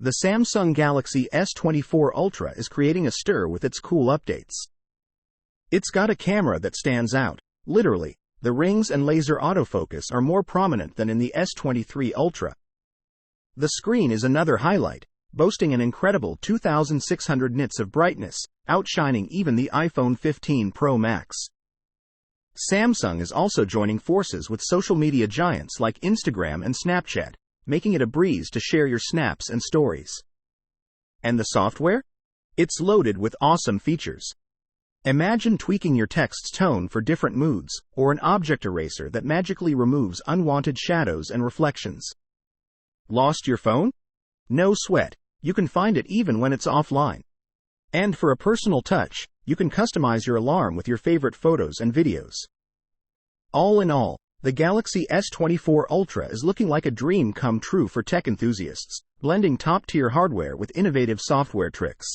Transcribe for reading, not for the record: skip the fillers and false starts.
The Samsung Galaxy S24 Ultra is creating a stir with its cool updates. It's got a camera that stands out. Literally, the rings and laser autofocus are more prominent than in the S23 Ultra. The screen is another highlight, boasting an incredible 2600 nits of brightness, outshining even the iPhone 15 Pro Max. Samsung is also joining forces with social media giants like Instagram and Snapchat, making it a breeze to share your snaps and stories. And the software? It's loaded with awesome features. Imagine tweaking your text's tone for different moods, or an object eraser that magically removes unwanted shadows and reflections. Lost your phone? No sweat, you can find it even when it's offline. And for a personal touch, you can customize your alarm with your favorite photos and videos. All in all, the Galaxy S24 Ultra is looking like a dream come true for tech enthusiasts, blending top-tier hardware with innovative software tricks.